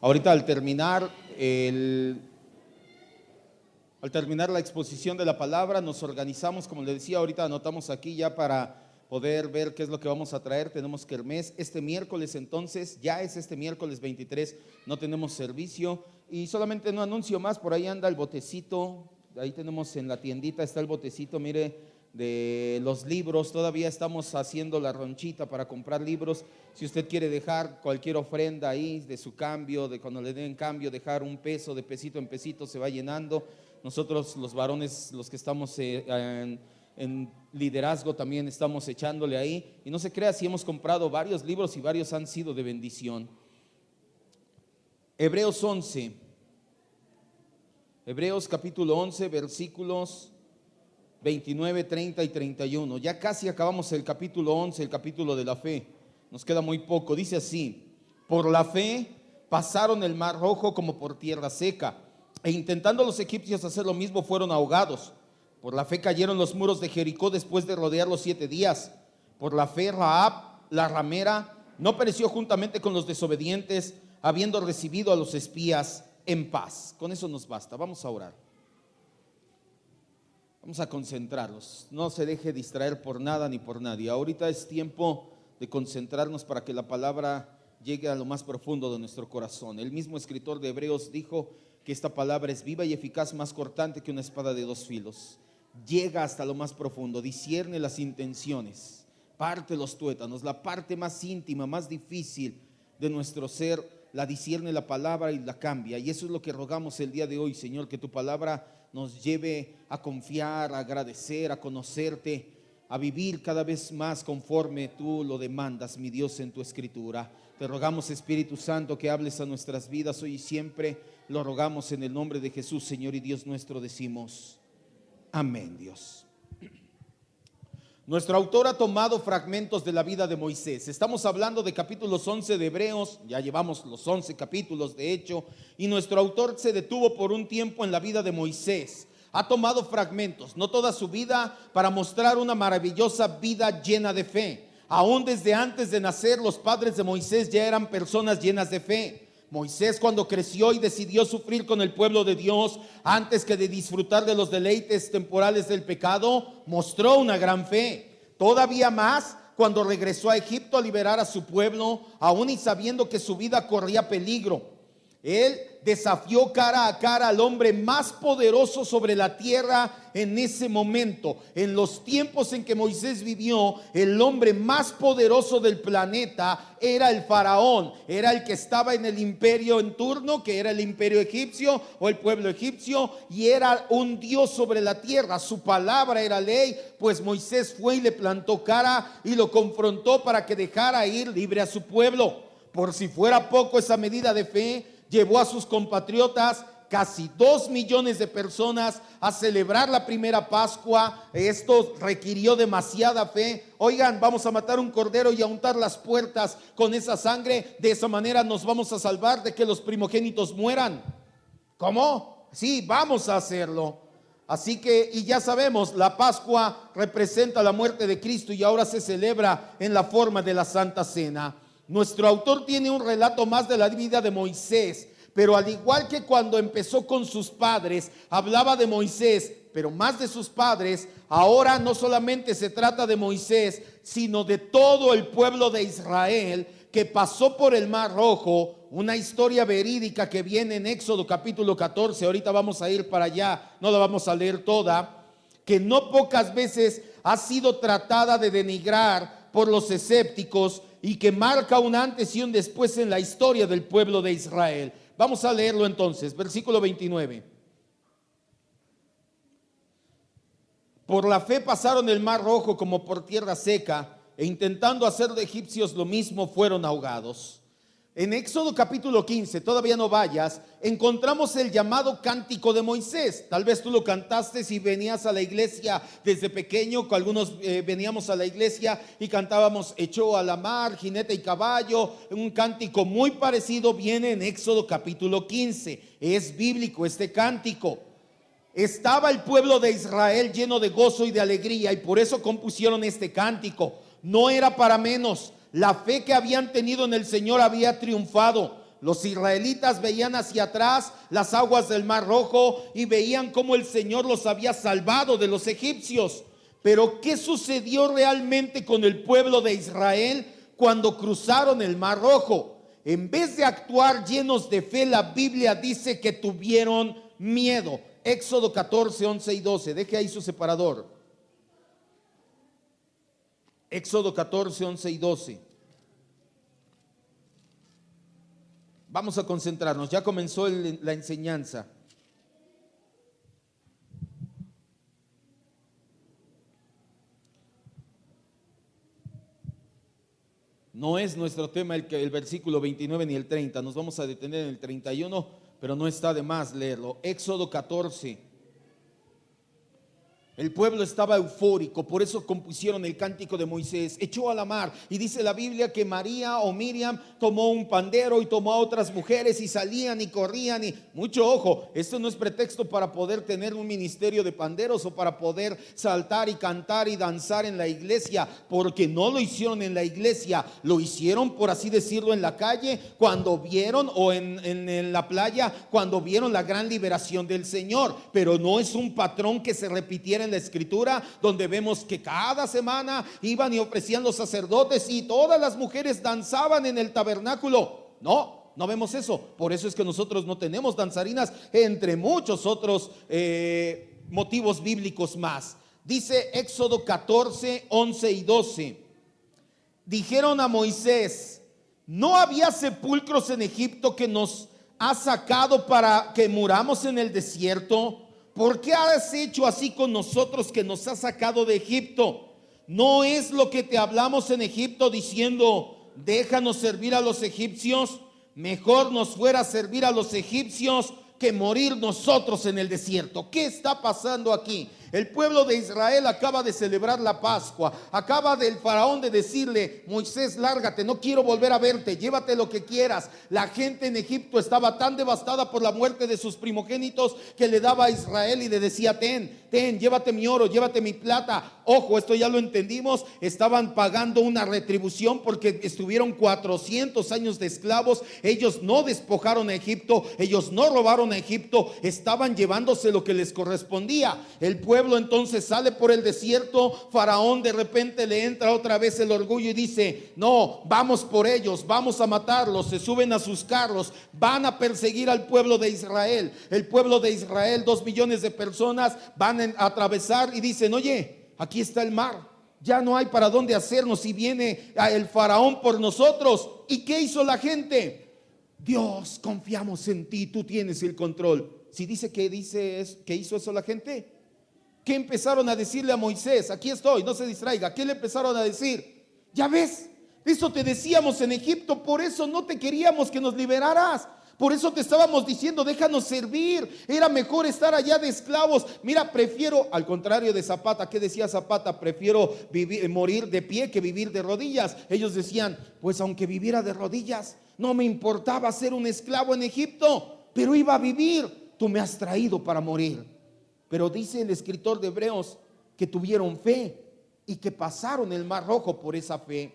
Ahorita al terminar la exposición de la palabra, nos organizamos, como le decía, ahorita anotamos aquí ya para poder ver qué es lo que vamos a traer. Tenemos kermés este miércoles, entonces ya es este miércoles 23, no tenemos servicio. Y solamente un anuncio más, por ahí anda el botecito, ahí tenemos en la tiendita, está el botecito, mire, de los libros. Todavía estamos haciendo la ronchita para comprar libros. Si usted quiere dejar cualquier ofrenda ahí de su cambio, de cuando le den cambio, dejar un peso, de pesito en pesito se va llenando. Nosotros los varones, los que estamos en liderazgo, también estamos echándole ahí. Y no se crea, si hemos comprado varios libros y varios han sido de bendición. Hebreos 11, Hebreos capítulo 11, versículos 29, 30 y 31. Ya casi acabamos el capítulo 11, el capítulo de la fe. Nos queda muy poco. Dice así: por la fe pasaron el mar rojo como por tierra seca, e intentando los egipcios hacer lo mismo, fueron ahogados. Por la fe cayeron los muros de Jericó después de rodearlos 7 días. Por la fe Rahab, la ramera, no pereció juntamente con los desobedientes, habiendo recibido a los espías en paz. Con eso nos basta. Vamos a orar. Vamos a concentrarnos. No se deje distraer por nada ni por nadie. Ahorita es tiempo de concentrarnos para que la palabra llegue a lo más profundo de nuestro corazón. El mismo escritor de Hebreos dijo que esta palabra es viva y eficaz, más cortante que una espada de 2 filos. Llega hasta lo más profundo, discierne las intenciones, parte los tuétanos, la parte más íntima, más difícil de nuestro ser, la discierne la palabra y la cambia. Y eso es lo que rogamos el día de hoy, Señor, que tu palabra nos lleve a confiar, a agradecer, a conocerte, a vivir cada vez más conforme tú lo demandas, mi Dios, en tu escritura. Te rogamos, Espíritu Santo, que hables a nuestras vidas hoy y siempre. Lo rogamos en el nombre de Jesús, Señor y Dios nuestro, decimos amén, Dios. Nuestro autor ha tomado fragmentos de la vida de Moisés. Estamos hablando de capítulos 11 de Hebreos, ya llevamos los 11 capítulos de hecho, y nuestro autor se detuvo por un tiempo en la vida de Moisés. Ha tomado fragmentos, no toda su vida, para mostrar una maravillosa vida llena de fe. Aún desde antes de nacer, los padres de Moisés ya eran personas llenas de fe. Moisés, cuando creció y decidió sufrir con el pueblo de Dios antes que de disfrutar de los deleites temporales del pecado, mostró una gran fe. Todavía más cuando regresó a Egipto a liberar a su pueblo, aún y sabiendo que su vida corría peligro. Él desafió cara a cara al hombre más poderoso sobre la tierra en ese momento. En los tiempos en que Moisés vivió, el hombre más poderoso del planeta era el faraón. Era el que estaba en el imperio en turno, que era el imperio egipcio o el pueblo egipcio, y era un dios sobre la tierra. Su palabra era ley, pues Moisés fue y le plantó cara y lo confrontó para que dejara ir libre a su pueblo. Por si fuera poco esa medida de fe, llevó a sus compatriotas, casi 2 millones de personas, a celebrar la primera Pascua. Esto requirió demasiada fe. Oigan, vamos a matar un cordero y a untar las puertas con esa sangre. De esa manera nos vamos a salvar de que los primogénitos mueran. ¿Cómo? Sí, vamos a hacerlo. Así que, y ya sabemos, la Pascua representa la muerte de Cristo y ahora se celebra en la forma de la Santa Cena. Nuestro autor tiene un relato más de la vida de Moisés, pero al igual que cuando empezó con sus padres, hablaba de Moisés, pero más de sus padres. Ahora no solamente se trata de Moisés, sino de todo el pueblo de Israel que pasó por el Mar Rojo, una historia verídica que viene en Éxodo capítulo 14, ahorita vamos a ir para allá, no la vamos a leer toda, que no pocas veces ha sido tratada de denigrar por los escépticos y que marca un antes y un después en la historia del pueblo de Israel. Vamos a leerlo entonces, versículo 29. Por la fe pasaron el mar rojo como por tierra seca, e intentando hacer de egipcios lo mismo, fueron ahogados. En Éxodo capítulo 15, todavía no vayas, encontramos el llamado cántico de Moisés. Tal vez tú lo cantaste si venías a la iglesia desde pequeño. Algunos veníamos a la iglesia y cantábamos Echó a la mar, jinete y caballo. Un cántico muy parecido viene en Éxodo capítulo 15. Es bíblico este cántico. Estaba el pueblo de Israel lleno de gozo y de alegría, y por eso compusieron este cántico. No era para menos. La fe que habían tenido en el Señor había triunfado. Los israelitas veían hacia atrás las aguas del Mar Rojo y veían cómo el Señor los había salvado de los egipcios. Pero ¿qué sucedió realmente con el pueblo de Israel cuando cruzaron el Mar Rojo? En vez de actuar llenos de fe, la Biblia dice que tuvieron miedo. Éxodo 14, 11 y 12. Deje ahí su separador. Éxodo 14, 11 y 12. Vamos a concentrarnos. Ya comenzó la enseñanza. No es nuestro tema el versículo 29 ni el 30. Nos vamos a detener en el 31, pero no está de más leerlo. Éxodo 14. El pueblo estaba eufórico, por eso compusieron el cántico de Moisés. Echó a la mar, y dice la Biblia que María o Miriam tomó un pandero y tomó a otras mujeres y salían y corrían. Y mucho ojo, esto no es pretexto para poder tener un ministerio de panderos o para poder saltar y cantar y danzar en la iglesia, porque no lo hicieron en la iglesia, lo hicieron, por así decirlo, en la calle cuando vieron, o en la playa cuando vieron la gran liberación del Señor. Pero no es un patrón que se repitiera en la escritura, donde vemos que cada semana iban y ofrecían los sacerdotes y todas las mujeres danzaban en el tabernáculo. No vemos eso. Por eso es que nosotros no tenemos danzarinas, entre muchos otros motivos bíblicos más. Dice Éxodo 14, 11 y 12. Dijeron a Moisés: ¿no había sepulcros en Egipto que nos ha sacado para que muramos en el desierto? ¿Por qué has hecho así con nosotros que nos has sacado de Egipto? ¿No es lo que te hablamos en Egipto diciendo: déjanos servir a los egipcios? Mejor nos fuera servir a los egipcios que morir nosotros en el desierto. ¿Qué está pasando aquí? El pueblo de Israel acaba de celebrar la Pascua. Acaba del faraón de decirle: Moisés, lárgate, no quiero volver a verte, llévate lo que quieras. La gente en Egipto estaba tan devastada por la muerte de sus primogénitos que le daba a Israel y le decía: ten, llévate mi oro, llévate mi plata. Ojo, esto ya lo entendimos. Estaban pagando una retribución porque estuvieron 400 años de esclavos. Ellos no despojaron a Egipto, ellos no robaron a Egipto, estaban llevándose lo que les correspondía. El pueblo entonces sale por el desierto. Faraón de repente le entra otra vez el orgullo y dice: no, vamos por ellos, vamos a matarlos. Se suben a sus carros, van a perseguir al pueblo de Israel. El pueblo de Israel, 2 millones de personas, van a atravesar y dicen: oye, aquí está el mar, ya no hay para dónde hacernos y viene el faraón por nosotros. ¿Y qué hizo la gente? Dios, confiamos en ti, tú tienes el control. Si dice que hizo eso la gente, ¿qué empezaron a decirle a Moisés? Aquí estoy, no se distraiga. ¿Qué le empezaron a decir? Ya ves, eso te decíamos en Egipto, por eso no te queríamos que nos liberaras. Por eso te estábamos diciendo: déjanos servir. Era mejor estar allá de esclavos. Mira, prefiero, al contrario de Zapata. ¿Qué decía Zapata? Prefiero morir de pie que vivir de rodillas. Ellos decían: pues aunque viviera de rodillas, no me importaba ser un esclavo en Egipto, pero iba a vivir. Tú me has traído para morir. Pero dice el escritor de Hebreos que tuvieron fe y que pasaron el Mar Rojo por esa fe.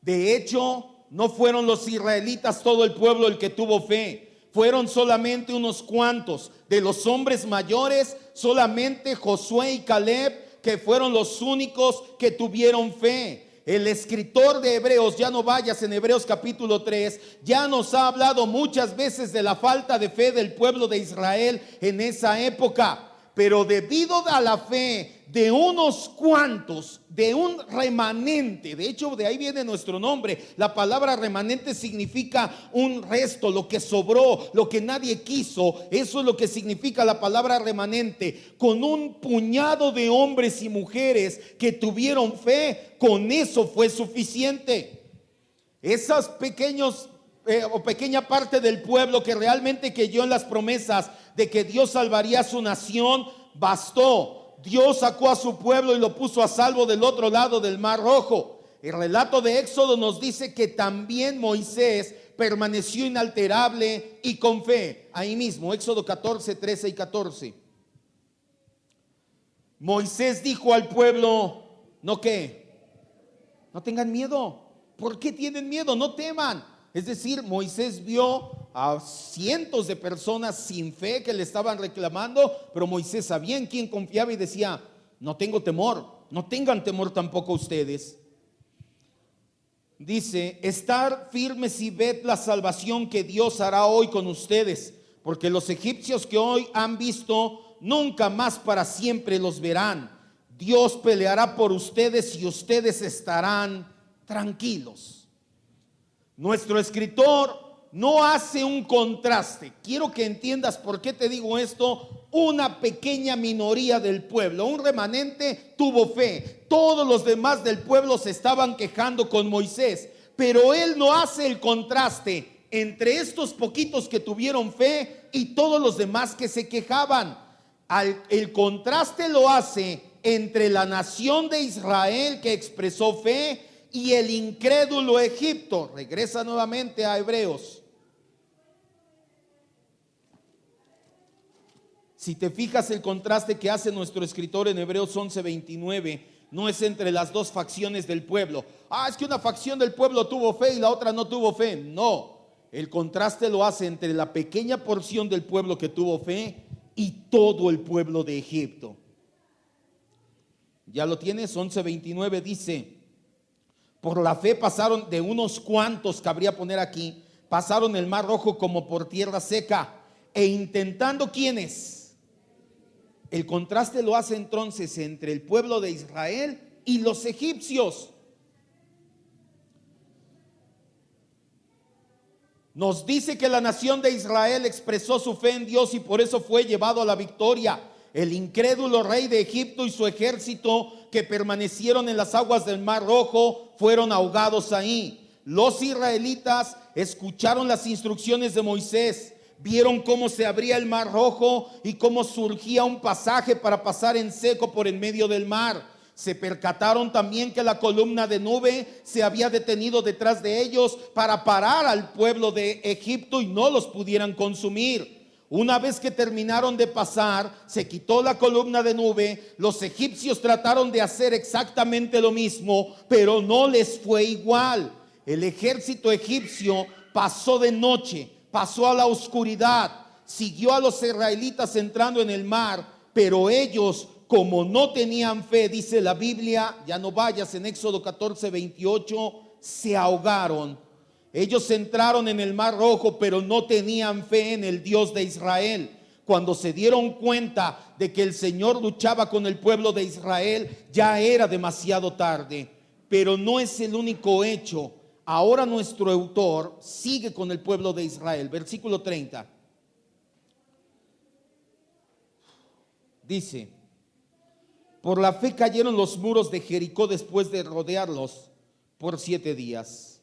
De hecho, no fueron los israelitas todo el pueblo el que tuvo fe. Fueron solamente unos cuantos. De los hombres mayores, solamente Josué y Caleb, que fueron los únicos que tuvieron fe. El escritor de Hebreos, ya no vayas, en Hebreos capítulo 3, ya nos ha hablado muchas veces de la falta de fe del pueblo de Israel en esa época. Pero debido a la fe de unos cuantos, de un remanente, de hecho de ahí viene nuestro nombre. La palabra remanente significa un resto, lo que sobró, lo que nadie quiso. Eso es lo que significa la palabra remanente. Con un puñado de hombres y mujeres que tuvieron fe, con eso fue suficiente. Esos pequeños o pequeña parte del pueblo que realmente creyó en las promesas de que Dios salvaría a su nación, bastó. Dios sacó a su pueblo y lo puso a salvo del otro lado del Mar Rojo. El relato de Éxodo nos dice que también Moisés permaneció inalterable y con fe. Ahí mismo, Éxodo 14, 13 y 14. Moisés dijo al pueblo: ¿no qué? No tengan miedo. ¿Por qué tienen miedo? No teman. Es decir, Moisés vio a cientos de personas sin fe que le estaban reclamando, pero Moisés sabía en quién confiaba y decía: no tengo temor, no tengan temor tampoco ustedes. Dice: estar firmes y ved la salvación que Dios hará hoy con ustedes, porque los egipcios que hoy han visto, nunca más para siempre los verán. Dios peleará por ustedes y ustedes estarán tranquilos. Nuestro escritor no hace un contraste. Quiero que entiendas por qué te digo esto. Una pequeña minoría del pueblo, un remanente, tuvo fe. Todos los demás del pueblo se estaban quejando con Moisés, pero él no hace el contraste entre estos poquitos que tuvieron fe y todos los demás que se quejaban. El contraste lo hace entre la nación de Israel, que expresó fe, y el incrédulo Egipto. Regresa nuevamente a Hebreos. Si te fijas, el contraste que hace nuestro escritor en Hebreos 11:29 no es entre las dos facciones del pueblo. Es que una facción del pueblo tuvo fe y la otra no tuvo fe. No, el contraste lo hace entre la pequeña porción del pueblo que tuvo fe y todo el pueblo de Egipto. Ya lo tienes. 11:29 dice: por la fe pasaron, de unos cuantos, cabría poner aquí, pasaron el mar rojo como por tierra seca, e intentando, ¿quiénes? El contraste lo hace entonces entre el pueblo de Israel y los egipcios. Nos dice que la nación de Israel expresó su fe en Dios y por eso fue llevado a la victoria. El incrédulo rey de Egipto y su ejército, que permanecieron en las aguas del Mar Rojo, fueron ahogados ahí. Los israelitas escucharon las instrucciones de Moisés, vieron cómo se abría el Mar Rojo y cómo surgía un pasaje para pasar en seco por en medio del mar. Se percataron también que la columna de nube se había detenido detrás de ellos para parar al pueblo de Egipto y no los pudieran consumir. Una vez que terminaron de pasar, se quitó la columna de nube. Los egipcios trataron de hacer exactamente lo mismo, pero no les fue igual. El ejército egipcio pasó de noche, pasó a la oscuridad, siguió a los israelitas entrando en el mar, pero ellos, como no tenían fe, dice la Biblia, ya no vayas, en Éxodo 14:28, se ahogaron. Ellos entraron en el Mar Rojo, pero no tenían fe en el Dios de Israel. Cuando se dieron cuenta de que el Señor luchaba con el pueblo de Israel, ya era demasiado tarde. Pero no es el único hecho. Ahora nuestro autor sigue con el pueblo de Israel. Versículo 30. Dice: por la fe cayeron los muros de Jericó después de rodearlos por 7 días.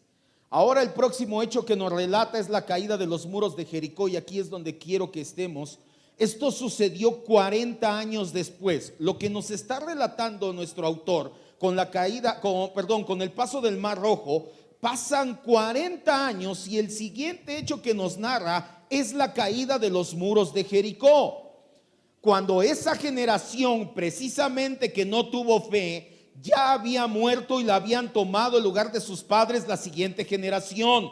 Ahora el próximo hecho que nos relata es la caída de los muros de Jericó, y aquí es donde quiero que estemos. Esto sucedió 40 años después. Lo que nos está relatando nuestro autor con la caída, con el paso del Mar Rojo, pasan 40 años y el siguiente hecho que nos narra es la caída de los muros de Jericó. Cuando esa generación precisamente que no tuvo fe ya había muerto y la habían tomado el lugar de sus padres la siguiente generación.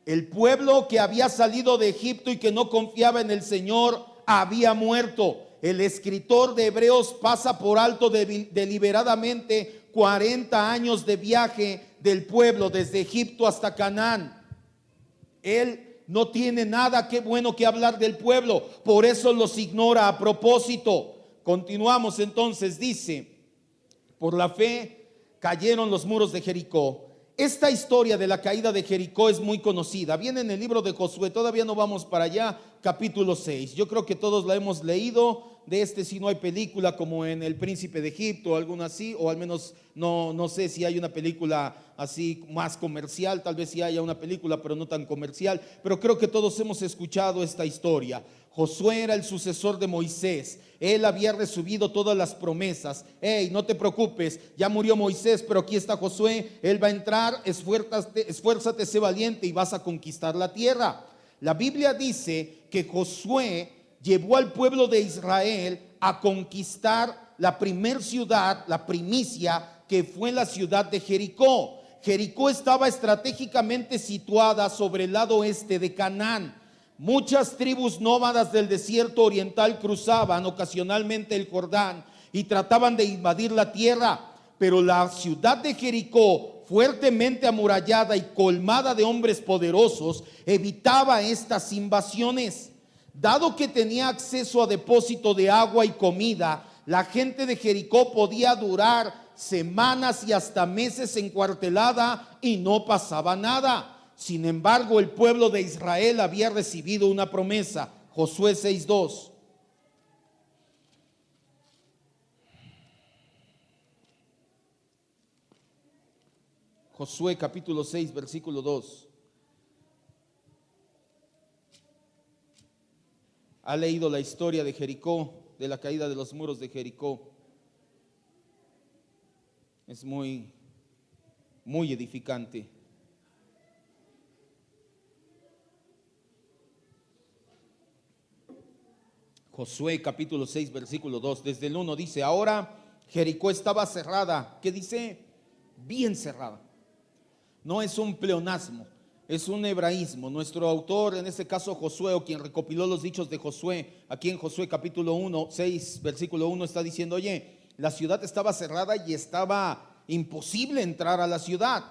El pueblo que había salido de Egipto y que no confiaba en el Señor había muerto. El escritor de Hebreos pasa por alto deliberadamente 40 años de viaje del pueblo desde Egipto hasta Canaán. Él no tiene nada que bueno que hablar del pueblo, por eso los ignora a propósito. Continuamos entonces, dice: por la fe cayeron los muros de Jericó. Esta historia de la caída de Jericó es muy conocida. Viene en el libro de Josué, todavía no vamos para allá, capítulo 6. Yo creo que todos la hemos leído. De si no hay película como en El Príncipe de Egipto o alguna así, o al menos no sé si hay una película así más comercial. Tal vez sí haya una película, pero no tan comercial. Pero creo que todos hemos escuchado esta historia. Josué era el sucesor de Moisés. Él había recibido todas las promesas. No te preocupes, ya murió Moisés, pero aquí está Josué. Él va a entrar, esfuérzate, sé valiente y vas a conquistar la tierra. La Biblia dice que Josué llevó al pueblo de Israel a conquistar la primer ciudad, la primicia, que fue la ciudad de Jericó. Jericó estaba estratégicamente situada sobre el lado este de Canaán. Muchas tribus nómadas del desierto oriental cruzaban ocasionalmente el Jordán y trataban de invadir la tierra, pero la ciudad de Jericó, fuertemente amurallada y colmada de hombres poderosos, evitaba estas invasiones. Dado que tenía acceso a depósito de agua y comida, la gente de Jericó podía durar semanas y hasta meses encuartelada y no pasaba nada. Sin embargo, el pueblo de Israel había recibido una promesa. Josué 6:2. Josué capítulo 6, versículo 2. ¿Ha leído la historia de Jericó, de la caída de los muros de Jericó? Es muy edificante. Josué capítulo 6, versículo 2. Desde el 1 dice: ahora Jericó estaba cerrada. ¿Qué dice? Bien cerrada. No es un pleonasmo, es un hebraísmo. Nuestro autor, en este caso Josué, o quien recopiló los dichos de Josué, aquí en Josué capítulo 1, 6, versículo 1, está diciendo: oye, la ciudad estaba cerrada y estaba imposible entrar a la ciudad.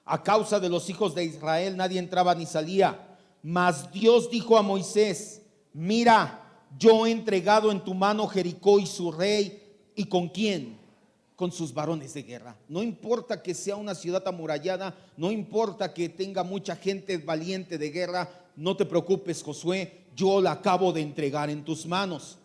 A causa de los hijos de Israel nadie entraba ni salía. Mas Dios dijo a Moisés: mira, yo he entregado en tu mano Jericó y su rey. ¿Y con quién? Con sus varones de guerra. No importa que sea una ciudad amurallada, no importa que tenga mucha gente valiente de guerra, no te preocupes, Josué, yo la acabo de entregar en tus manos.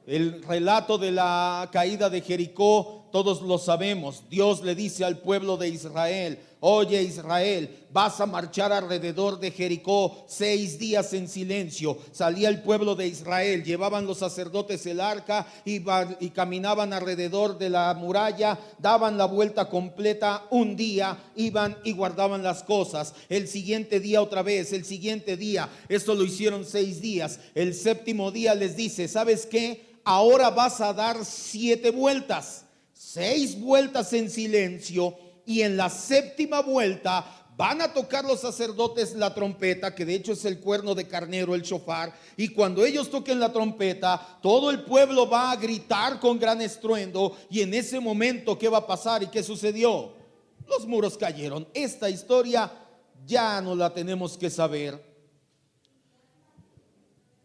El relato de la caída de Jericó, todos lo sabemos. Dios le dice al pueblo de Israel: oye, Israel, vas a marchar alrededor de Jericó 6 días en silencio. Salía el pueblo de Israel, llevaban los sacerdotes el arca, iban y caminaban alrededor de la muralla, daban la vuelta completa un día, iban y guardaban las cosas. El siguiente día otra vez, el siguiente día. Esto lo hicieron 6 días. El séptimo día les dice: ¿sabes qué? Ahora vas a dar 7 vueltas, 6 vueltas en silencio, y en la séptima vuelta van a tocar los sacerdotes la trompeta, que de hecho es el cuerno de carnero, el shofar, y cuando ellos toquen la trompeta, todo el pueblo va a gritar con gran estruendo, y en ese momento, ¿qué va a pasar y qué sucedió? Los muros cayeron. Esta historia ya no la tenemos que saber.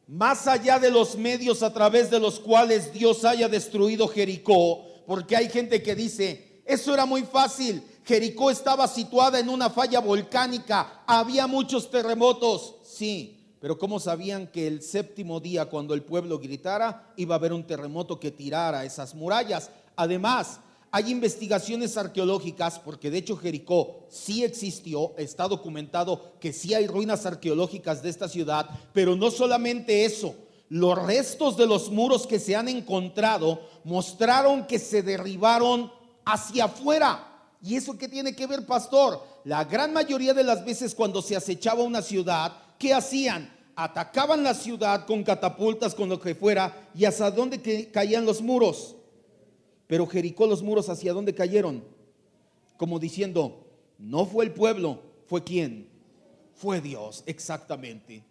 Más allá de los medios a través de los cuales Dios haya destruido Jericó, porque hay gente que dice: eso era muy fácil, Jericó estaba situada en una falla volcánica, había muchos terremotos. Sí, pero ¿cómo sabían que el séptimo día, cuando el pueblo gritara, iba a haber un terremoto que tirara esas murallas? Además, hay investigaciones arqueológicas, porque de hecho Jericó sí existió, está documentado que sí hay ruinas arqueológicas de esta ciudad, pero no solamente eso, los restos de los muros que se han encontrado mostraron que se derribaron hacia afuera. ¿Y eso qué tiene que ver, pastor? La gran mayoría de las veces cuando se acechaba una ciudad, ¿qué hacían? Atacaban la ciudad con catapultas, con lo que fuera, y ¿hacia dónde caían los muros? Pero Jericó, los muros, ¿hacia dónde cayeron? Como diciendo: no fue el pueblo, ¿fue quién? Fue Dios, exactamente.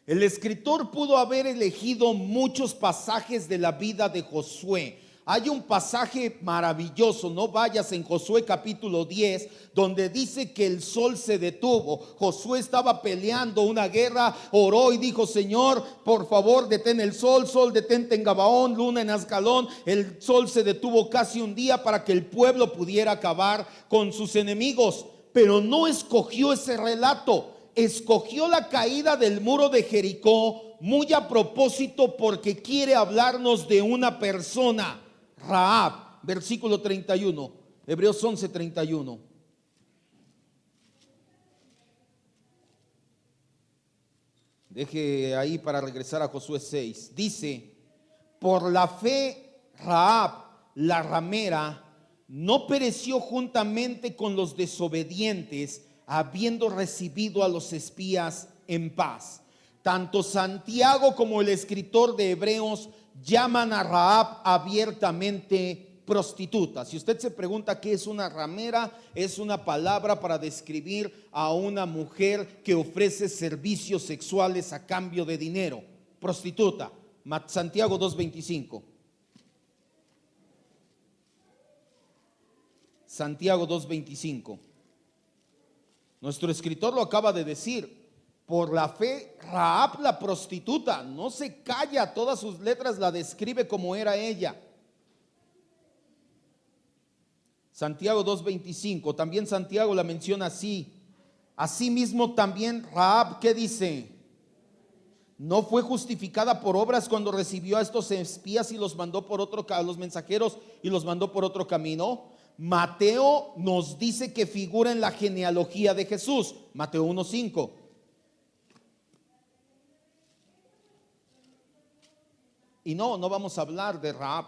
El escritor pudo haber elegido muchos pasajes de la vida de Josué. Hay un pasaje maravilloso, no vayas, en Josué capítulo 10, donde dice que el sol se detuvo. Josué estaba peleando una guerra, oró y dijo: Señor, por favor, detén el sol. Sol, detente en Gabaón, luna en Ascalón. El sol se detuvo casi un día para que el pueblo pudiera acabar con sus enemigos. Pero no escogió ese relato, escogió la caída del muro de Jericó muy a propósito, porque quiere hablarnos de una persona, Rahab, versículo 31, Hebreos 11, 31. Deje ahí para regresar a Josué 6. Dice: por la fe Rahab, la ramera, no pereció juntamente con los desobedientes, habiendo recibido a los espías en paz. Tanto Santiago como el escritor de Hebreos llaman a Rahab abiertamente prostituta. Si usted se pregunta qué es una ramera, es una palabra para describir a una mujer que ofrece servicios sexuales a cambio de dinero. Prostituta. Santiago 2:25. Santiago 2:25. Nuestro escritor lo acaba de decir. Por la fe, Rahab la prostituta no se calla, todas sus letras la describe como era ella. Santiago 2:25, también Santiago la menciona así. Asimismo también Rahab, ¿qué dice? No fue justificada por obras cuando recibió a estos espías y los mandó por a los mensajeros y los mandó por otro camino. Mateo nos dice que figura en la genealogía de Jesús. Mateo 1:5. Y no vamos a hablar de Rahab,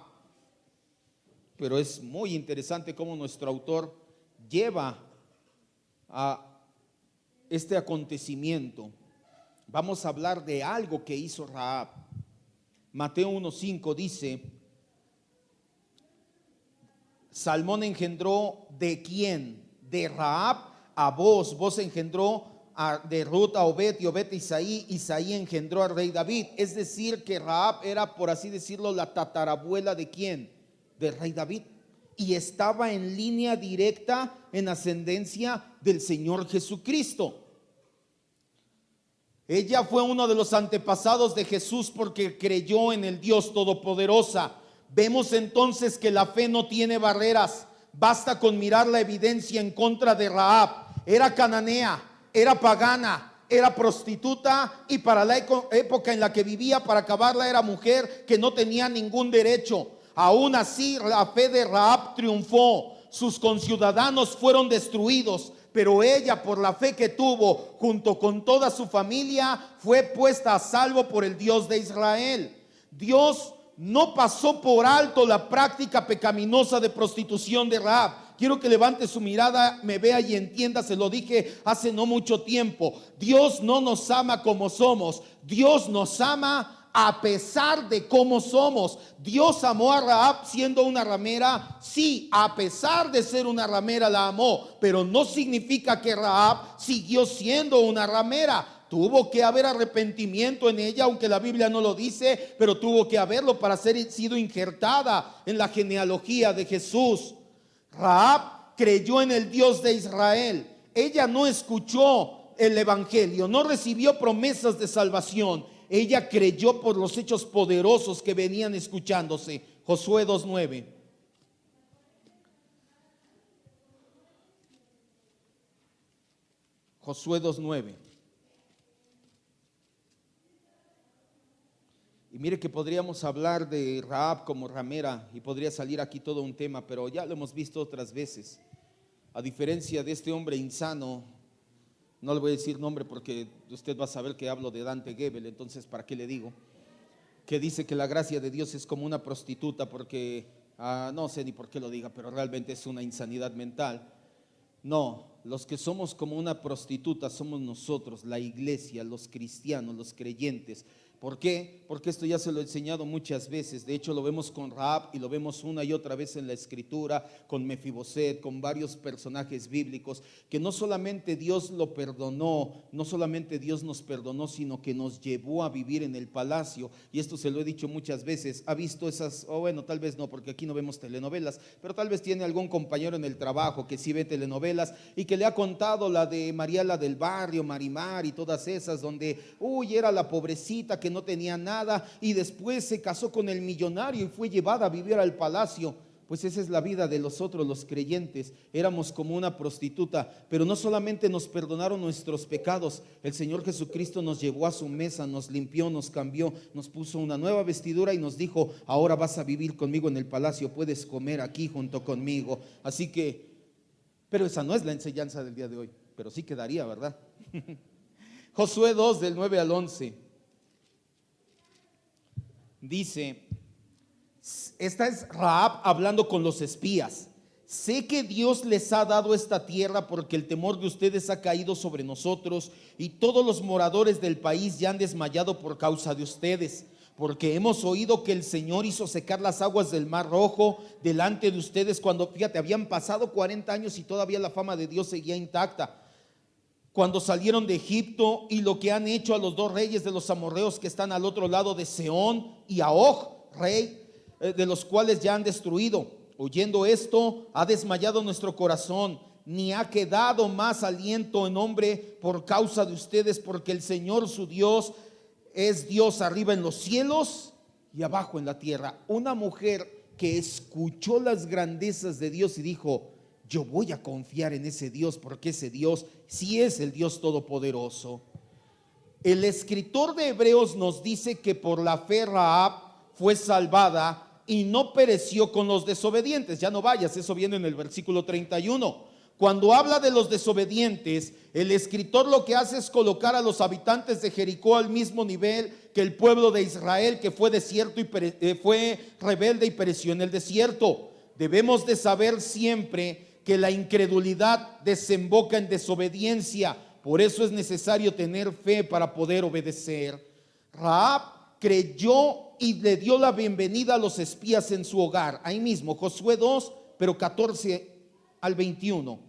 pero es muy interesante cómo nuestro autor lleva a este acontecimiento. Vamos a hablar de algo que hizo Rahab. Mateo 1:5 dice: Salmón engendró ¿de quién? De Rahab a Booz. Booz engendró de Ruth a Obed, y Obed a Isaí, Isaí engendró al rey David. Es decir que Rahab era, por así decirlo, la tatarabuela ¿de quién? Del rey David, y estaba en línea directa en ascendencia del Señor Jesucristo. Ella fue uno de los antepasados de Jesús porque creyó en el Dios Todopoderoso. Vemos entonces que la fe no tiene barreras. Basta con mirar la evidencia en contra de Rahab. Era cananea, era pagana, era prostituta, y para la época en la que vivía, para acabarla, era mujer que no tenía ningún derecho. Aún así, la fe de Rahab triunfó. Sus conciudadanos fueron destruidos, pero ella, por la fe que tuvo, junto con toda su familia, fue puesta a salvo por el Dios de Israel. Dios no pasó por alto la práctica pecaminosa de prostitución de Rahab. Quiero que levante su mirada, me vea y entienda, se lo dije hace no mucho tiempo. Dios no nos ama como somos, Dios nos ama a pesar de cómo somos. Dios amó a Rahab siendo una ramera, sí, a pesar de ser una ramera la amó, pero no significa que Rahab siguió siendo una ramera. Tuvo que haber arrepentimiento en ella, aunque la Biblia no lo dice, pero tuvo que haberlo para ser sido injertada en la genealogía de Jesús. Rahab creyó en el Dios de Israel. Ella no escuchó el evangelio, no recibió promesas de salvación. Ella creyó por los hechos poderosos que venían escuchándose. Josué 2:9. Josué 2:9. Y mire que podríamos hablar de Rahab como ramera y podría salir aquí todo un tema, pero ya lo hemos visto otras veces. A diferencia de este hombre insano, no le voy a decir nombre porque usted va a saber que hablo de Dante Gebel, entonces ¿para qué le digo? Que dice que la gracia de Dios es como una prostituta porque, no sé ni por qué lo diga, pero realmente es una insanidad mental. No, los que somos como una prostituta somos nosotros, la iglesia, los cristianos, los creyentes. ¿Por qué? Porque esto ya se lo he enseñado muchas veces. De hecho lo vemos con Rahab y lo vemos una y otra vez en la escritura, con Mefiboset, con varios personajes bíblicos, que no solamente Dios lo perdonó, no solamente Dios nos perdonó, sino que nos llevó a vivir en el palacio. Y esto se lo he dicho muchas veces. ¿Ha visto esas? O bueno, tal vez no, porque aquí no vemos telenovelas, pero tal vez tiene algún compañero en el trabajo que sí ve telenovelas y que le ha contado la de María la del barrio, Marimar y todas esas, donde era la pobrecita que no tenía nada y después se casó con el millonario y fue llevada a vivir al palacio. Pues esa es la vida de nosotros los creyentes. Éramos como una prostituta, pero no solamente nos perdonaron nuestros pecados, el Señor Jesucristo nos llevó a su mesa, nos limpió, nos cambió, nos puso una nueva vestidura y nos dijo: ahora vas a vivir conmigo en el palacio, puedes comer aquí junto conmigo. Así que, pero esa no es la enseñanza del día de hoy, pero sí quedaría, ¿verdad? Josué 2 del 9 al 11 dice, esta es Rahab hablando con los espías: sé que Dios les ha dado esta tierra porque el temor de ustedes ha caído sobre nosotros y todos los moradores del país ya han desmayado por causa de ustedes. porque hemos oído que el Señor hizo secar las aguas del Mar Rojo delante de ustedes cuando, fíjate, habían pasado 40 años y todavía la fama de Dios seguía intacta. Cuando salieron de Egipto, y lo que han hecho a los dos reyes de los amorreos que están al otro lado de Sehón, y a Og, rey, de los cuales ya han destruido. Oyendo esto, ha desmayado nuestro corazón, ni ha quedado más aliento en hombre por causa de ustedes, porque el Señor su Dios es Dios arriba en los cielos y abajo en la tierra. Una mujer que escuchó las grandezas de Dios y dijo: yo voy a confiar en ese Dios, porque ese Dios sí es el Dios todopoderoso. El escritor de Hebreos nos dice que por la fe Rahab fue salvada y no pereció con los desobedientes. Ya no vayas, eso viene en el versículo 31. Cuando habla de los desobedientes, el escritor lo que hace es colocar a los habitantes de Jericó al mismo nivel que el pueblo de Israel, que fue desierto y fue rebelde y pereció en el desierto. Debemos de saber siempre que la incredulidad desemboca en desobediencia. Por eso es necesario tener fe para poder obedecer. Rahab creyó y le dio la bienvenida a los espías en su hogar. Ahí mismo, Josué 2, pero 14 al 21.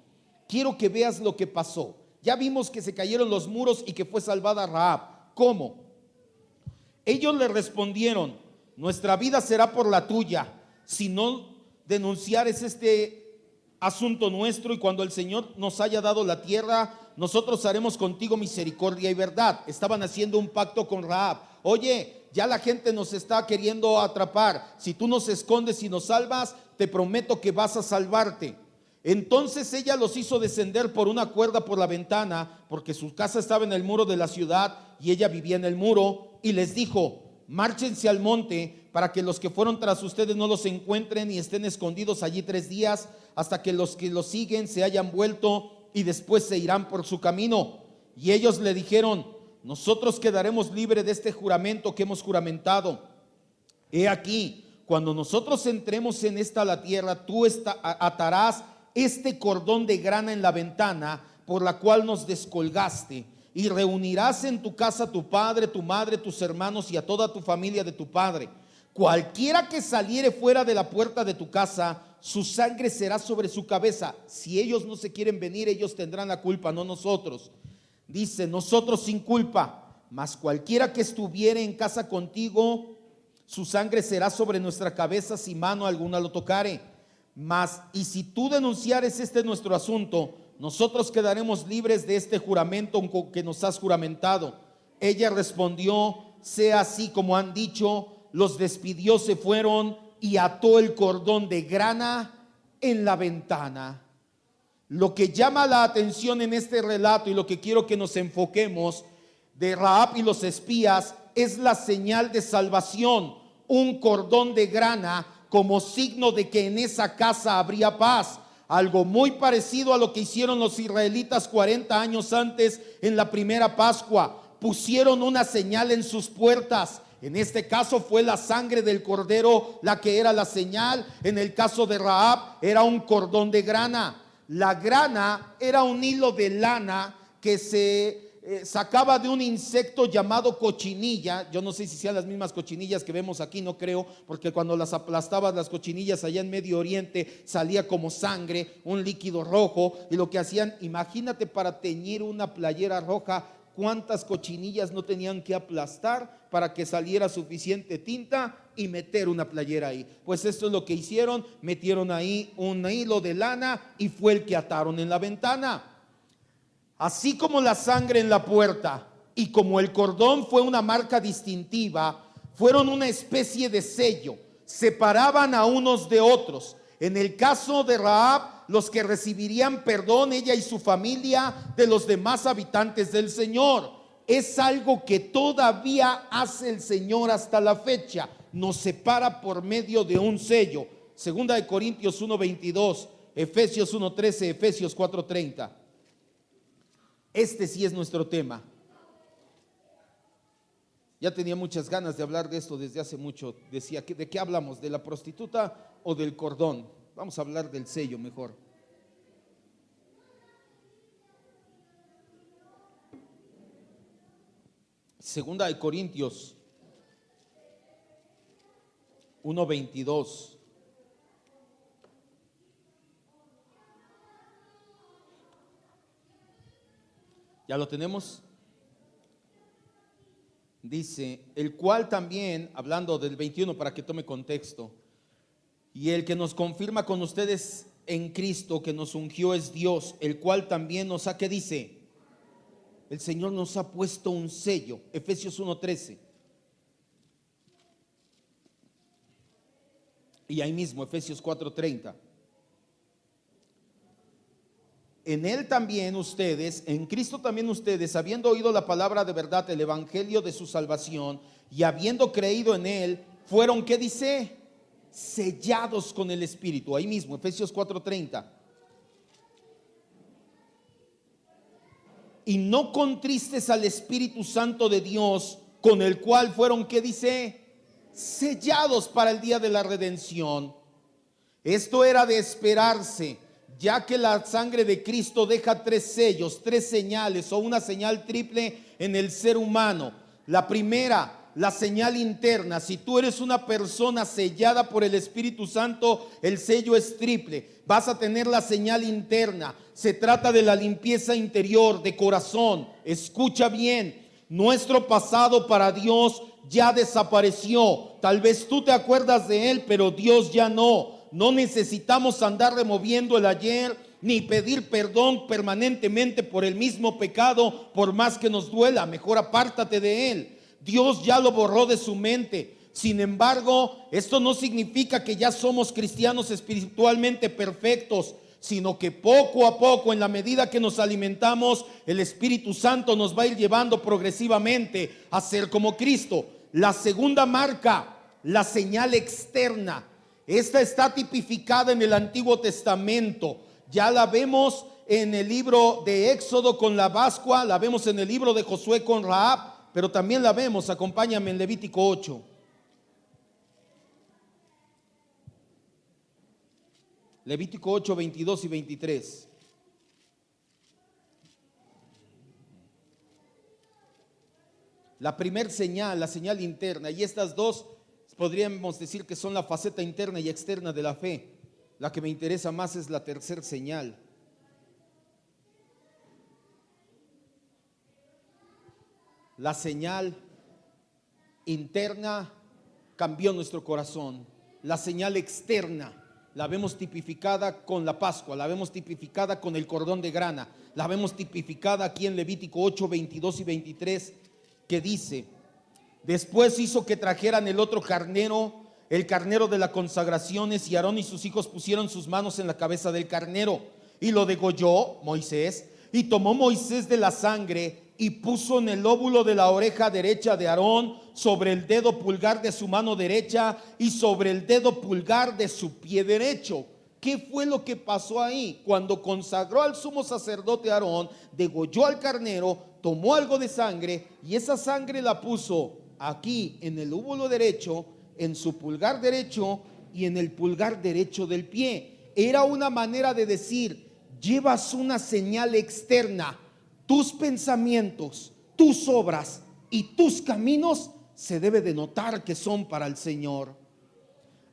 Quiero que veas lo que pasó. Ya vimos que se cayeron los muros y que fue salvada Rahab. ¿Cómo? Ellos le respondieron: nuestra vida será por la tuya, si no denunciares este asunto nuestro, y cuando el Señor nos haya dado la tierra, nosotros haremos contigo misericordia y verdad. Estaban haciendo un pacto con Rahab. Oye, ya la gente nos está queriendo atrapar. Si tú nos escondes y nos salvas, te prometo que vas a salvarte. Entonces ella los hizo descender por una cuerda por la ventana, porque su casa estaba en el muro de la ciudad y ella vivía en el muro, y les dijo: márchense al monte, para que los que fueron tras ustedes no los encuentren y estén escondidos allí 3 días, hasta que los siguen se hayan vuelto, y después se irán por su camino. Y ellos le dijeron: nosotros quedaremos libres de este juramento que hemos juramentado. He aquí, cuando nosotros entremos en esta la tierra, tú atarás este cordón de grana en la ventana por la cual nos descolgaste, y reunirás en tu casa a tu padre, tu madre, tus hermanos y a toda tu familia de tu padre. Cualquiera que saliere fuera de la puerta de tu casa, su sangre será sobre su cabeza. Si ellos no se quieren venir, ellos tendrán la culpa, no nosotros. Dice: nosotros sin culpa, mas cualquiera que estuviere en casa contigo, su sangre será sobre nuestra cabeza si mano alguna lo tocare. Mas, y si tú denunciares este nuestro asunto, nosotros quedaremos libres de este juramento que nos has juramentado. Ella respondió: sea así como han dicho. Los despidió, se fueron, y ató el cordón de grana en la ventana. Lo que llama la atención en este relato, y lo que quiero que nos enfoquemos de Rahab y los espías, es la señal de salvación, un cordón de grana como signo de que en esa casa habría paz. Algo muy parecido a lo que hicieron los israelitas 40 años antes en la primera Pascua. Pusieron una señal en sus puertas. En este caso fue la sangre del cordero la que era la señal. En el caso de Rahab era un cordón de grana. La grana era un hilo de lana que se sacaba de un insecto llamado cochinilla. Yo no sé si sean las mismas cochinillas que vemos aquí, no creo, porque cuando las aplastabas, las cochinillas allá en Medio Oriente, salía como sangre, un líquido rojo. Y lo que hacían, imagínate, para teñir una playera roja, cuántas cochinillas no tenían que aplastar para que saliera suficiente tinta y meter una playera ahí. Pues esto es lo que hicieron: metieron ahí un hilo de lana y fue el que ataron en la ventana. Así como la sangre en la puerta y como el cordón fue una marca distintiva, fueron una especie de sello, separaban a unos de otros. En el caso de Rahab, los que recibirían perdón, ella y su familia, de los demás habitantes del Señor. Es algo que todavía hace el Señor hasta la fecha. Nos separa por medio de un sello. Segunda de Corintios 1:22, Efesios 1:13, Efesios 4:30. Este sí es nuestro tema. Ya tenía muchas ganas de hablar de esto desde hace mucho. Decía, ¿de qué hablamos? ¿De la prostituta o del cordón? Vamos a hablar del sello mejor. Segunda de Corintios 1:22. ¿Ya lo tenemos? Dice, el cual también, hablando del 21 para que tome contexto, y el que nos confirma con ustedes en Cristo, que nos ungió, es Dios, el cual también nos ha, ¿qué dice? El Señor nos ha puesto un sello, Efesios 1:13. Y ahí mismo, Efesios 4:30. En Él también ustedes, en Cristo también ustedes, habiendo oído la palabra de verdad, el evangelio de su salvación, y habiendo creído en Él, fueron, ¿qué dice? Sellados con el Espíritu. Ahí mismo, Efesios 4:30. Y no contristes al Espíritu Santo de Dios, con el cual fueron, ¿qué dice? Sellados para el día de la redención. Esto era de esperarse, ya que la sangre de Cristo deja 3 sellos, 3 señales o una señal triple en el ser humano. La primera, la señal interna. Si tú eres una persona sellada por el Espíritu Santo, el sello es triple. Vas a tener la señal interna. Se trata de la limpieza interior, de corazón. Escucha bien, nuestro pasado para Dios ya desapareció. Tal vez tú te acuerdas de él, pero Dios ya no. No necesitamos andar removiendo el ayer, ni pedir perdón permanentemente por el mismo pecado, por más que nos duela. Mejor apártate de él. Dios ya lo borró de su mente. Sin embargo, esto no significa que ya somos cristianos espiritualmente perfectos, sino que poco a poco, en la medida que nos alimentamos, el Espíritu Santo nos va a ir llevando progresivamente a ser como Cristo. La segunda marca, la señal externa. Esta está tipificada en el Antiguo Testamento. Ya la vemos en el libro de Éxodo con la Pascua, la vemos en el libro de Josué con Rahab, pero también la vemos, acompáñame, en Levítico 8. Levítico 8, 22 y 23. La primer señal, la señal interna, y estas dos podríamos decir que son la faceta interna y externa de la fe. La que me interesa más es la tercera señal. La señal interna cambió nuestro corazón. La señal externa la vemos tipificada con la Pascua, la vemos tipificada con el cordón de grana, la vemos tipificada aquí en Levítico 8, 22 y 23, que dice: después hizo que trajeran el otro carnero, el carnero de las consagraciones, y Aarón y sus hijos pusieron sus manos en la cabeza del carnero y lo degolló Moisés. Y tomó Moisés de la sangre y puso en el lóbulo de la oreja derecha de Aarón, sobre el dedo pulgar de su mano derecha y sobre el dedo pulgar de su pie derecho. ¿Qué fue lo que pasó ahí? Cuando consagró al sumo sacerdote Aarón, degolló al carnero, tomó algo de sangre y esa sangre la puso aquí en el lóbulo derecho, en su pulgar derecho y en el pulgar derecho del pie. Era una manera de decir: llevas una señal externa. Tus pensamientos, tus obras y tus caminos se debe de notar que son para el Señor.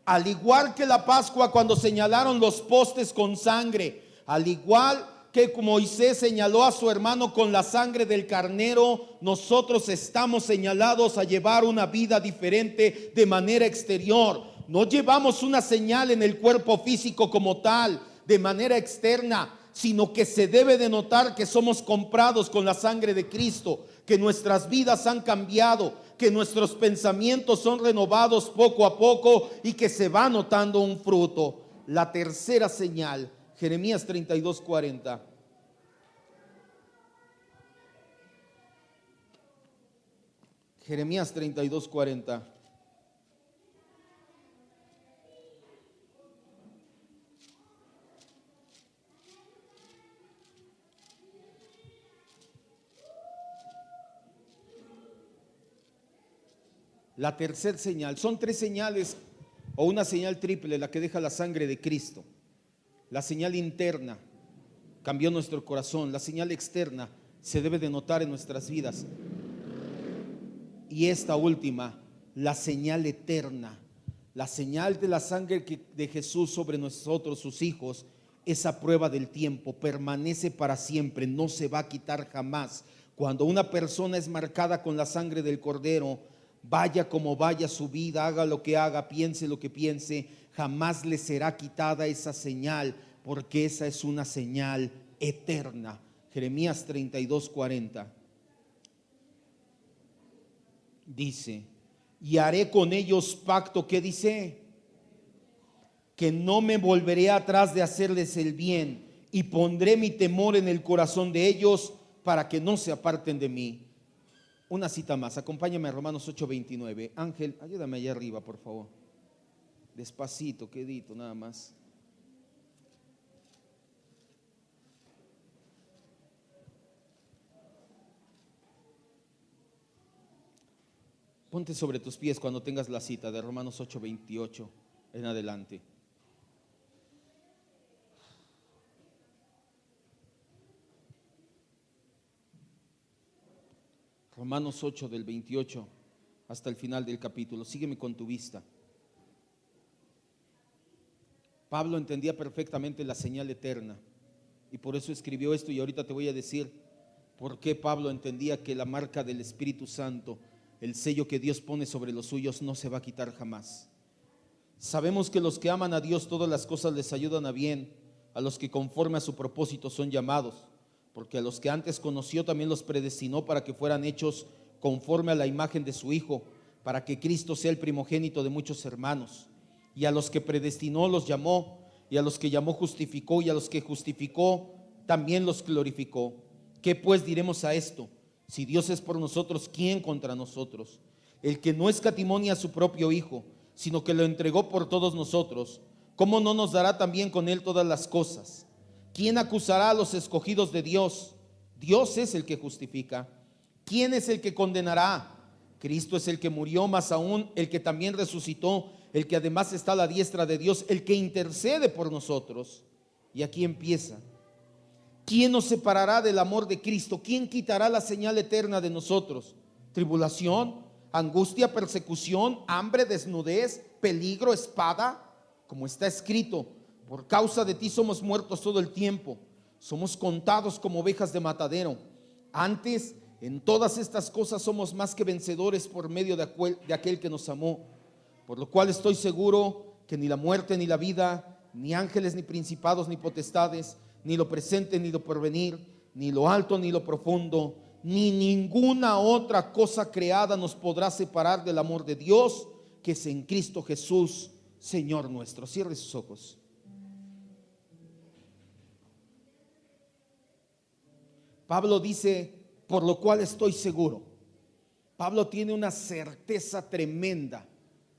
Al igual que la Pascua, cuando señalaron los postes con sangre, al igual que Moisés señaló a su hermano con la sangre del carnero, nosotros estamos señalados a llevar una vida diferente de manera exterior. No llevamos una señal en el cuerpo físico como tal, de manera externa, sino que se debe de notar que somos comprados con la sangre de Cristo, que nuestras vidas han cambiado, que nuestros pensamientos son renovados poco a poco y que se va notando un fruto. La tercera señal, Jeremías 32:40. Jeremías 32:40. La tercera señal, son 3 señales o una señal triple la que deja la sangre de Cristo. La señal interna cambió nuestro corazón, la señal externa se debe de notar en nuestras vidas. Y esta última, la señal eterna, La señal de la sangre de Jesús sobre nosotros, sus hijos, esa prueba del tiempo permanece para siempre, no se va a quitar jamás. Cuando una persona es marcada con la sangre del Cordero, vaya como vaya su vida, haga lo que haga, piense lo que piense, jamás le será quitada esa señal, porque esa es una señal eterna. Jeremías 32:40 dice: y haré con ellos pacto, ¿qué dice? Que no me volveré atrás de hacerles el bien, y pondré mi temor en el corazón de ellos para que no se aparten de mí. Una cita más, acompáñame a Romanos 8:29. Ángel, ayúdame allá arriba, por favor. Despacito, quedito, nada más. Ponte sobre tus pies cuando tengas la cita de Romanos 8:28 en adelante. Romanos 8 del 28 hasta el final del capítulo. Sígueme con tu vista. Pablo entendía perfectamente la señal eterna y por eso escribió esto, y ahorita te voy a decir por qué Pablo entendía que la marca del Espíritu Santo, el sello que Dios pone sobre los suyos, no se va a quitar jamás. Sabemos que los que aman a Dios, todas las cosas les ayudan a bien, a los que conforme a su propósito son llamados, porque a los que antes conoció también los predestinó para que fueran hechos conforme a la imagen de su Hijo, para que Cristo sea el primogénito de muchos hermanos. Y a los que predestinó los llamó, y a los que llamó justificó, y a los que justificó también los glorificó. ¿Qué pues diremos a esto? Si Dios es por nosotros, ¿quién contra nosotros? El que no escatimó ni a su propio Hijo, sino que lo entregó por todos nosotros, ¿cómo no nos dará también con él todas las cosas? ¿Quién acusará a los escogidos de Dios? Dios es el que justifica. ¿Quién es el que condenará? Cristo es el que murió, más aún el que también resucitó, el que además está a la diestra de Dios, el que intercede por nosotros. Y aquí empieza. ¿Quién nos separará del amor de Cristo? ¿Quién quitará la señal eterna de nosotros? ¿Tribulación, angustia, persecución, hambre, desnudez, peligro, espada? Como está escrito: por causa de ti somos muertos todo el tiempo, somos contados como ovejas de matadero. Antes, en todas estas cosas somos más que vencedores por medio de aquel que nos amó. Por lo cual estoy seguro que ni la muerte ni la vida, ni ángeles ni principados ni potestades, ni lo presente ni lo porvenir, ni lo alto ni lo profundo, ni ninguna otra cosa creada nos podrá separar del amor de Dios que es en Cristo Jesús, Señor nuestro. Cierre sus ojos. Pablo dice: por lo cual estoy seguro. Pablo tiene una certeza tremenda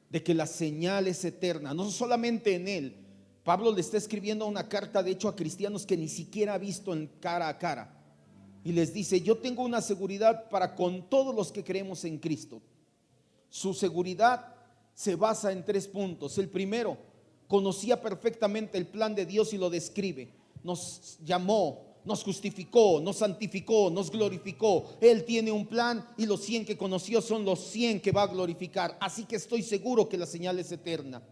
de que la señal es eterna, no solamente en él. Pablo le está escribiendo una carta, de hecho, a cristianos que ni siquiera ha visto en cara a cara, y les dice: yo tengo una seguridad para con todos los que creemos en Cristo. Su seguridad se basa en 3 puntos. El primero, conocía perfectamente el plan de Dios y lo describe. Nos llamó, nos justificó, nos santificó, nos glorificó. Él tiene un plan y los 100 que conoció son los 100 que va a glorificar. Así que estoy seguro que la señal es eterna.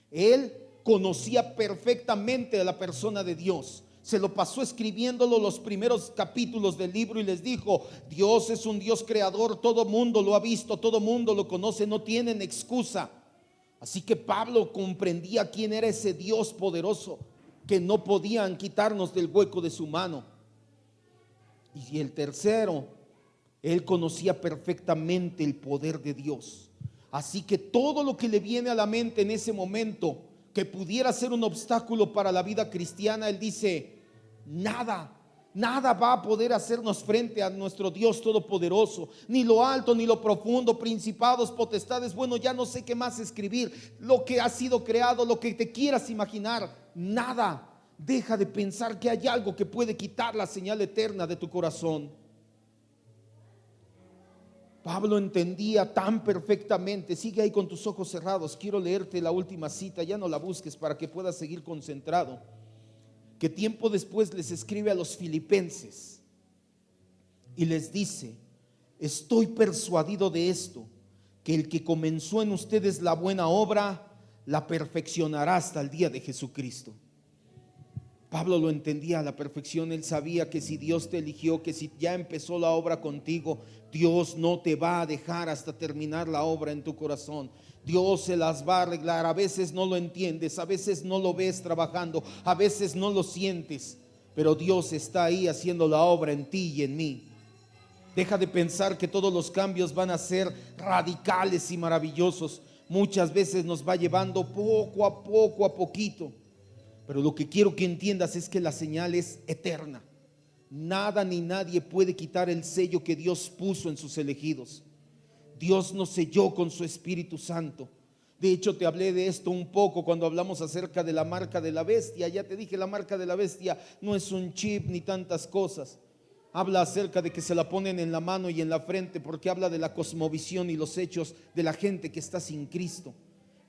Él conocía perfectamente a la persona de Dios. Se lo pasó escribiéndolo los primeros capítulos del libro y les dijo: Dios es un Dios creador, todo mundo lo ha visto, todo mundo lo conoce, no tienen excusa. Así que Pablo comprendía quién era ese Dios poderoso que no podían quitarnos del hueco de su mano. Y el tercero, él conocía perfectamente el poder de Dios. Así que todo lo que le viene a la mente en ese momento que pudiera ser un obstáculo para la vida cristiana, él dice: nada va a poder hacernos frente a nuestro Dios todopoderoso, ni lo alto ni lo profundo, principados, potestades, bueno, ya no sé qué más escribir, lo que ha sido creado, lo que te quieras imaginar, nada. Deja de pensar que hay algo que puede quitar la señal eterna de tu corazón. Pablo entendía tan perfectamente. Sigue ahí con tus ojos cerrados. Quiero leerte la última cita, ya no la busques para que puedas seguir concentrado. Que tiempo después les escribe a los filipenses y les dice: estoy persuadido de esto, que el que comenzó en ustedes la buena obra, la perfeccionará hasta el día de Jesucristo. Pablo lo entendía a la perfección. Él sabía que si Dios te eligió, que si ya empezó la obra contigo, Dios no te va a dejar hasta terminar la obra en tu corazón. Dios se las va a arreglar. A veces no lo entiendes, a veces no lo ves trabajando, a veces no lo sientes, pero Dios está ahí haciendo la obra en ti y en mí. Deja de pensar que todos los cambios van a ser radicales y maravillosos. Muchas veces nos va llevando poco a poco, a poquito. Pero lo que quiero que entiendas es que la señal es eterna. Nada ni nadie puede quitar el sello que Dios puso en sus elegidos. Dios nos selló con su Espíritu Santo. De hecho, te hablé de esto un poco cuando hablamos acerca de la marca de la bestia. Ya te dije, la marca de la bestia no es un chip ni tantas cosas. Habla acerca de que se la ponen en la mano y en la frente, porque habla de la cosmovisión y los hechos de la gente que está sin Cristo.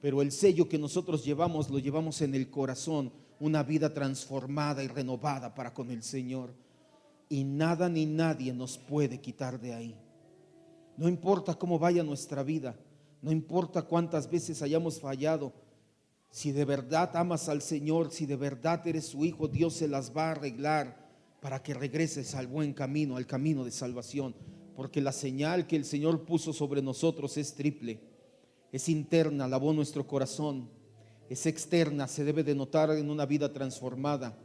Pero el sello que nosotros llevamos, lo llevamos en el corazón, una vida transformada y renovada para con el Señor. Y nada ni nadie nos puede quitar de ahí. No importa cómo vaya nuestra vida, no importa cuántas veces hayamos fallado. Si de verdad amas al Señor, si de verdad eres su hijo, Dios se las va a arreglar para que regreses al buen camino, al camino de salvación. Porque la señal que el Señor puso sobre nosotros es triple. Es interna, lavó nuestro corazón. Es externa, se debe de notar en una vida transformada.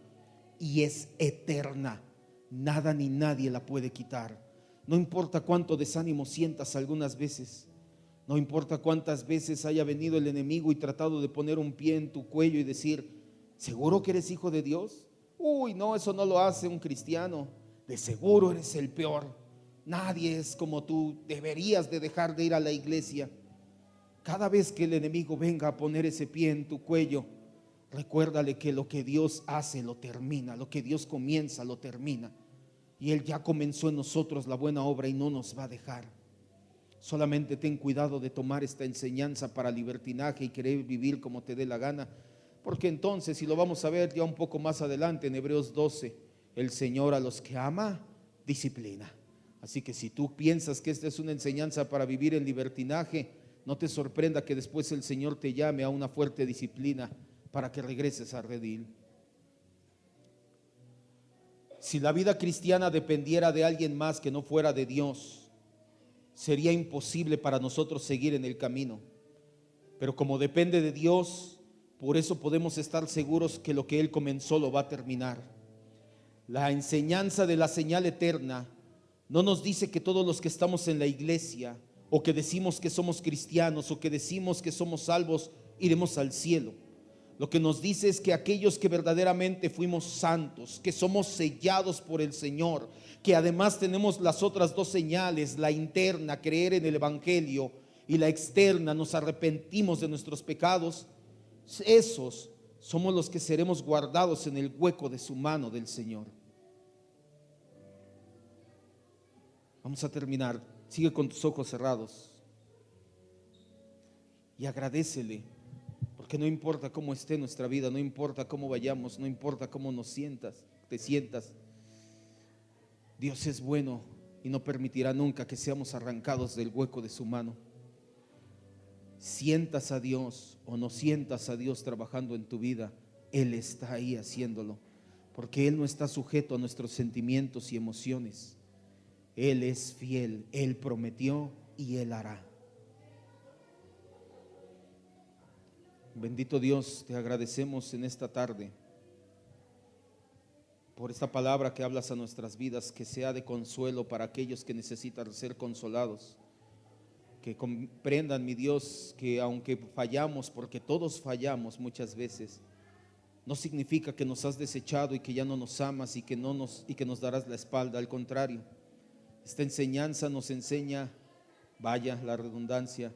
Y es eterna, nada ni nadie la puede quitar. No importa cuánto desánimo sientas algunas veces, no importa cuántas veces haya venido el enemigo y tratado de poner un pie en tu cuello y decir: ¿seguro que eres hijo de Dios? Uy, no, eso no lo hace un cristiano. De seguro eres el peor. Nadie es como tú. Deberías de dejar de ir a la iglesia. Cada vez que el enemigo venga a poner ese pie en tu cuello, recuérdale que lo que Dios hace lo termina, lo que Dios comienza lo termina. Y Él ya comenzó en nosotros la buena obra y no nos va a dejar. Solamente ten cuidado de tomar esta enseñanza para libertinaje y querer vivir como te dé la gana. Porque entonces, si lo vamos a ver ya un poco más adelante en Hebreos 12, el Señor a los que ama, disciplina. Así que si tú piensas que esta es una enseñanza para vivir en libertinaje, no te sorprenda que después el Señor te llame a una fuerte disciplina para que regreses a redil. Si la vida cristiana dependiera de alguien más que no fuera de Dios, sería imposible para nosotros seguir en el camino. Pero como depende de Dios, por eso podemos estar seguros que lo que Él comenzó lo va a terminar. La enseñanza de la señal eterna no nos dice que todos los que estamos en la iglesia, o que decimos que somos cristianos, o que decimos que somos salvos, iremos al cielo. Lo que nos dice es que aquellos que verdaderamente fuimos santos, que somos sellados por el Señor, que además tenemos las otras dos señales, la interna, creer en el Evangelio, y la externa, nos arrepentimos de nuestros pecados, esos somos los que seremos guardados en el hueco de su mano del Señor. Vamos a terminar. Sigue con tus ojos cerrados y agradécele, porque no importa cómo esté nuestra vida, no importa cómo vayamos, no importa cómo te sientas, Dios es bueno y no permitirá nunca que seamos arrancados del hueco de su mano. Sientas a Dios o no sientas a Dios trabajando en tu vida, Él está ahí haciéndolo, porque Él no está sujeto a nuestros sentimientos y emociones. Él es fiel, Él prometió y Él hará. Bendito Dios, te agradecemos en esta tarde por esta palabra que hablas a nuestras vidas, que sea de consuelo para aquellos que necesitan ser consolados. Que comprendan, mi Dios, que aunque fallamos, porque todos fallamos muchas veces, no significa que nos has desechado y que ya no nos amas y que nos darás la espalda. Al contrario, esta enseñanza nos enseña, vaya la redundancia,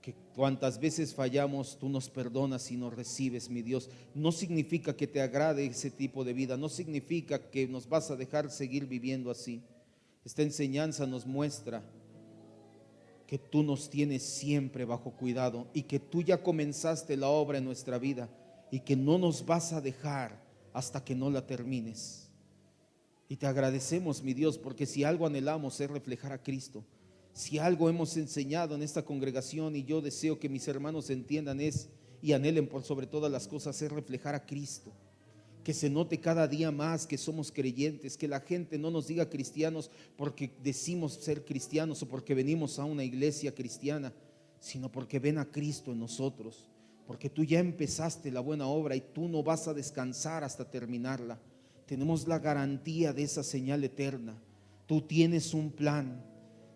que cuantas veces fallamos, tú nos perdonas y nos recibes, mi Dios. No significa que te agrade ese tipo de vida, no significa que nos vas a dejar seguir viviendo así. Esta enseñanza nos muestra que tú nos tienes siempre bajo cuidado y que tú ya comenzaste la obra en nuestra vida y que no nos vas a dejar hasta que no la termines. Y te agradecemos, mi Dios, porque si algo anhelamos es reflejar a Cristo. Si algo hemos enseñado en esta congregación, y yo deseo que mis hermanos entiendan y anhelen por sobre todas las cosas, es reflejar a Cristo. Que se note cada día más que somos creyentes, que la gente no nos diga cristianos porque decimos ser cristianos o porque venimos a una iglesia cristiana, sino porque ven a Cristo en nosotros, porque tú ya empezaste la buena obra y tú no vas a descansar hasta terminarla. Tenemos la garantía de esa señal eterna. Tú tienes un plan,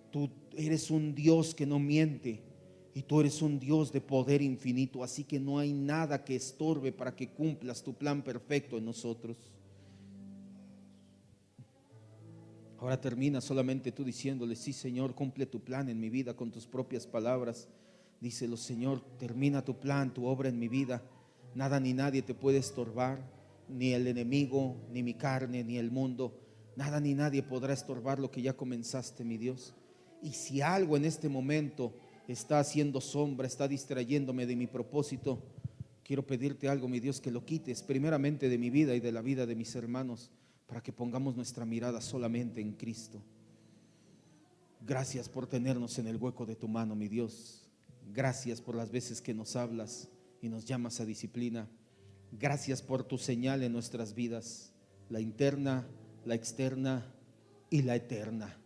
tú eres un Dios que no miente y tú eres un Dios de poder infinito, así que no hay nada que estorbe para que cumplas tu plan perfecto en nosotros. Ahora termina solamente tú diciéndole: sí, Señor, cumple tu plan en mi vida con tus propias palabras. Díselo: Señor, termina tu plan, tu obra en mi vida. Nada ni nadie te puede estorbar, ni el enemigo, ni mi carne, ni el mundo. Nada ni nadie podrá estorbar lo que ya comenzaste, mi Dios. Y si algo en este momento está haciendo sombra, está distrayéndome de mi propósito, quiero pedirte algo, mi Dios, que lo quites primeramente de mi vida y de la vida de mis hermanos, para que pongamos nuestra mirada solamente en Cristo. Gracias por tenernos en el hueco de tu mano, mi Dios. Gracias por las veces que nos hablas y nos llamas a disciplina. Gracias por tu señal en nuestras vidas, la interna, la externa y la eterna.